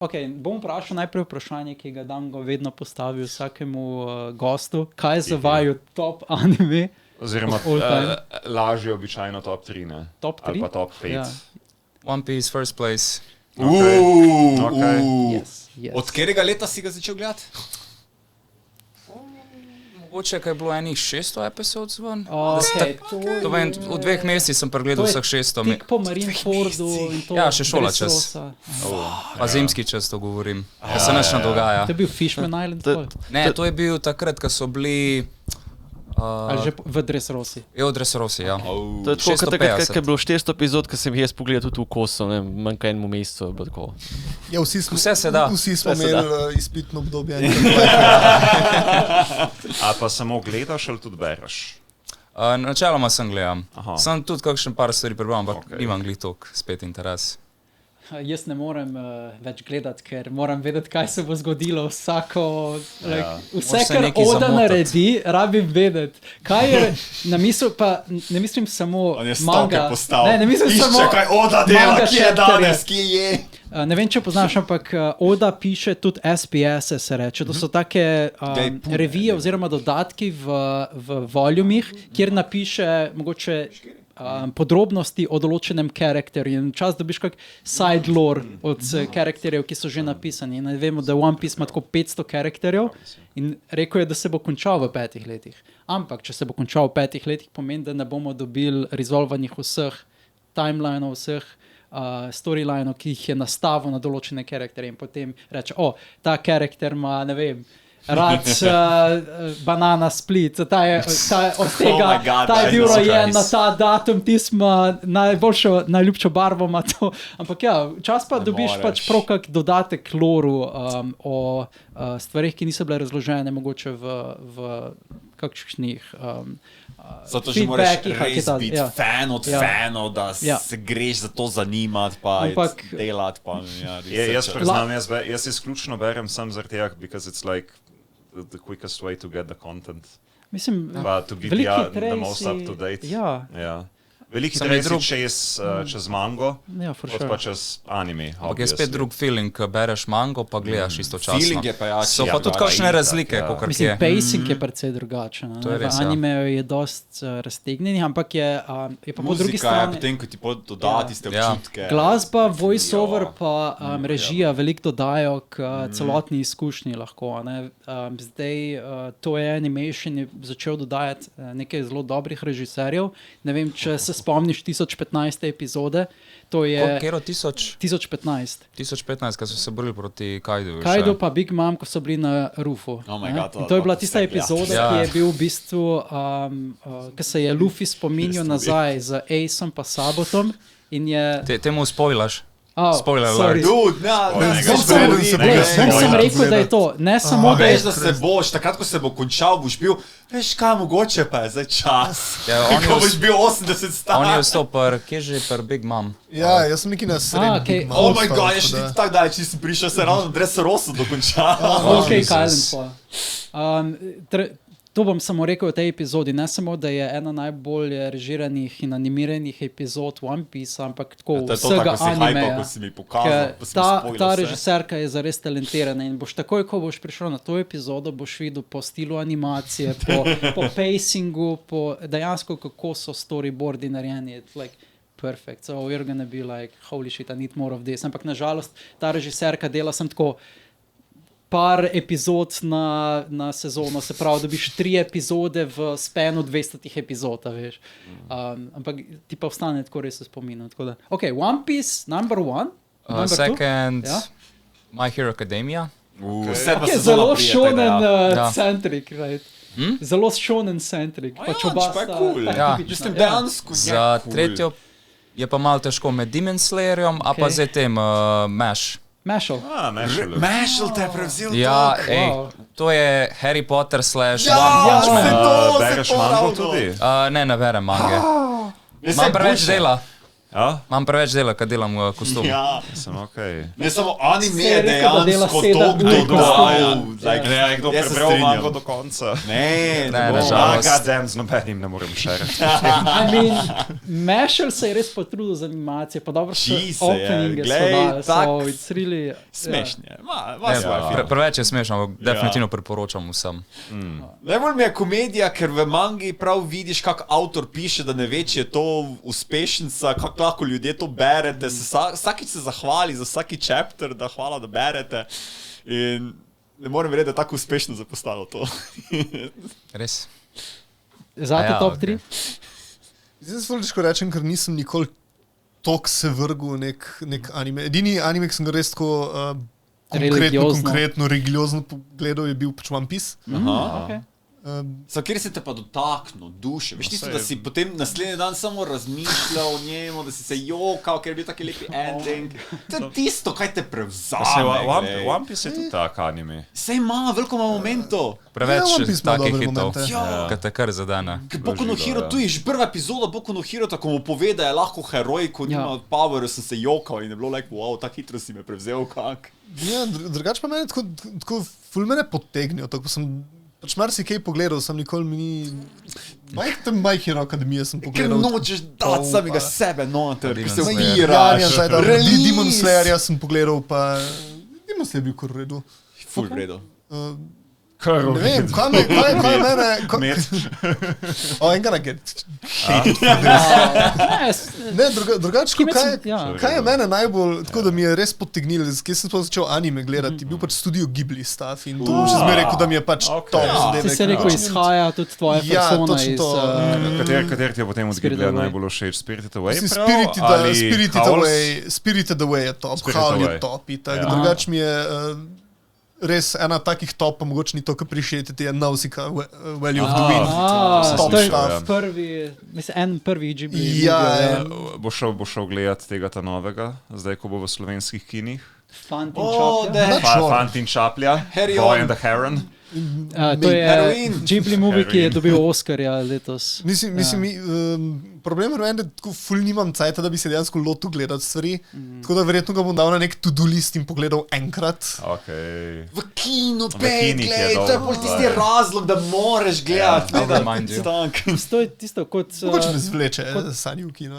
Okay, bom vprašal najprej vprašanje, ki ga Dango vedno postavi vsakemu gostu. Kaj je za vaju top anime? Oziroma, lažje običajno top 3, ne? Top 3? Ali pa top 5. Ja. One Piece, First Place. Yes. Od katerega leta si ga začel gledati? Mogoče, kaj je bilo enih 600 epizod zven. Okay, To vem, v 2 mesecih sem pregledal vseh 600. Tik po Marinefordu in to. Ja, še šola čas. Pa zimski čas to govorim. Ker se nič ne dogaja. To je bil Fishman Island tvoj? Ne, to je bil takrat, ko so bili... Ali že v Dressrosi? Je v Dressrosi, ja. To je tako, takrat, ko je bilo 400 epizod, ko sem jaz pogledal tudi v kosu, ne, manj kaj enemu mesecu. Ja, vsi smo imeli izpitno obdobje. A pa samo gledaš ali tudi bereš? Načeloma sem gledam. Sem tudi kakšen par stvari prebral, ampak nimam glih toliko spet interes. Jaz ne morem več gledati, ker moram vedeti, kaj se bo zgodilo vsako... Vse, kar Oda naredi, rabim vedeti. Kaj je na misel, pa ne mislim samo manga. Ne mislim samo kaj Oda dela, kje je danes, kje je. Ne vem, če poznaš, ampak Oda piše tudi SPS, se reče. To so take revije oziroma dodatki v volumih, kjer napiše mogoče podrobnosti o določenem karakterju in čas dobiš kak side lore od karakterjev, ki so že napisani. In vemo, da One Piece ima tako 500 karakterjev in rekel je, da se bo končal v 5 letih. Ampak, če se bo končal v 5 letih, pomeni, da ne bomo dobili resolvanih vseh timelineov, vseh storylineov, ki jih je nastavil na določene karakterje in potem reče, ta karakter ima, ne vem, rad banana split, ta je bil rojen na ta datum, tisma najljubšo barvo ima to, ampak ja, čas pa dobiš pač prav kak dodatek loru o stvarih, ki niso bile razložene mogoče v kakšnih Zato že moraš res biti fan od fanov, da se greš za to zanimati, pa delati. Jaz priznam, jaz izključno berem sam zaradi tega, because it's like the quickest way to get the content. Mislim, to be the most up to date. Ja. Veliki hitreji čez mango, kot pa čez anime. Ampak je spet drug feeling, ko bereš mango, pa gledaš istočasno. Feeling je pa jači. So pa tudi kakšne razlike, kakor je. Mislim, pacing je precej drugačen. V animeju je dost raztegnjenih, ampak je pa po drugi strani... Muzika je potem, ko ti dodati ste občutke. Glasba, voice-over pa režija veliko dodajo k celotni izkušnji lahko. Zdaj to je animation je začel dodajati nekaj zelo dobrih režiserjev. Ne vem, če se spomniš 1015. epizode, to je... Kero 1000? 1015. 1015, ko so se borili proti Kaidu. Kaidu pa Big Mom, ko so bili na Rufu. To je bila tista epizoda, ki je bil v bistvu, ko se je Luffy spominjal nazaj z Aceom pa Sabotom in je... Temu spoilaš? Spoiler alert. Sem rekel, da je to. Ne samo, da je... Veš, da se boš, takrat, ko se bo končal, boš bil, veš kaj, mogoče pa je zdaj čas. Ko boš bil 80 star. On je vstal kje že Big Mom? Ja, jaz sem neki na srednji Big Mom. Oh my god, je še tako dalje, če sem prišel, se ravno Dressrosa dokončal. Ok, Kajlen pa. To bom samo rekel v tej epizodi, ne samo, da je ena najbolj režiranih in animiranih epizod One Piece, ampak tako vsega animeja. Ta režiserka je zares talentirana in boš takoj, ko boš prišel na to epizodo, boš videl po stilu animacije, po pacingu, po dejansko kako so storyboardi narejeni, like perfect. So we're gonna be like, holy shit, I need more of this. Ampak nažalost, ta režiserka dela sem tako par epizod na sezono, se pravi, dobiš 3 epizode v spanu 200 epizod, veš. Ampak ti pa ostane tako res v spominu. Ok, One Piece, number 1. Second, My Hero Academia. Zelo shonen-centric, right? Zelo shonen-centric. Pač pa je cool. Mislim, dejansko. Za tretjo je pa malo težko med Demon Slayerjem, a pa zdaj tem MASH. Mashal. Mashal te je prevzel to je Harry Potter / One Punch Man. Bereš mango tudi? Ne berem mange. Imam preveč dela. Imam preveč dela, kad delam kostum. Ja, sem okej. Ne samo anime je dejansko to, kdo Ne, kdo prebral mango do konca. Ne, nažalost. Goddamn, z nobenim ne morem šerati. Mešel se je res potrudil za animacije, pa dobro Čise so openinge so dali, so it's really... Smešnje. Preveč je smešno, ampak definitivno priporočam vsem. Najbolj mi je komedija, ker v mangi prav vidiš, kak avtor piše, da ne ve, če je to uspešnica, kako lahko ljudje to berete, vsakič se zahvali za vsaki chapter, da hvala, da berete in ne morem verjeti, da je tako uspešno zapostalo to. Res? Zate top 3? Zdaj se težko rečem, ker nisem nikoli toliko se vrgel nek anime. Edini anime, ki sem ga res tako konkretno, religiozno pogledal, je bil pač One Piece. Okay. Kjer se te pa dotaknil duše? Veš tisto, da si potem naslednji dan samo razmišljal o njemu, da si se jokal, ker je bil taki lepi ending. To je tisto, kaj te prevzame. One Piece je tudi tak anime. Sej ima, veliko ima momentov. Preveč takih hitov, kad te kar zadane. Boku no Hero, tu je že prva epizoda Boku no Hero, tako mu pove, da je lahko heroj, ko nima powerja, sem se jokal in je bilo like, wow, tako hitro si me prevzel, kak. Ja, drugače pa mene tako ful mene potegnijo, tako sem pač marsi kaj pogledal, sem nikoli mi ni... My Hero Academia sem pogledal. Ker nočeš dati samega sebe noter, ker se upiraš. Demon Slayerja sem pogledal, pa Demon Slayer bil kar v redu. Ful v redu. Ne vem, kaj je mene... I'm gonna get ne, drugače, kaj je mene najbolj, tako da mi je res potegnilo, kje sem začel anime gledati, bil pač Studio Ghibli stuff in to še zmeraj rekel, da mi je pač top zadeve. Si se rekel, izhaja tudi tvoja persona iz... Kater ti je potem od Ghiblija najbolj všeč? Spirited Away Spirited Away je top, Howl je top, drugače mi je... Res ena takih top, pa mogoče ni to, kar prišetiti, je Nausicaa, Valley of the Wind. To je prvi Ghibli. Ja. Bo šel gledat tega ta novega, zdaj, ko bo v slovenskih kinih. Fant in Čaplja. Boy and the Heron. To je Ghibli movie, ki je dobil Oscarja letos. Mislim, problem je, da tako ful nimam cajta, da bi se dejansko lotil gledati stvari, tako da verjetno ga bom dal na nek to-do list in pogledal enkrat. V kinu, gledaj, to je bolj tisti razlog, da moreš gledati. To je tisto kot... Mogoče me zvleče, sanji v kinu.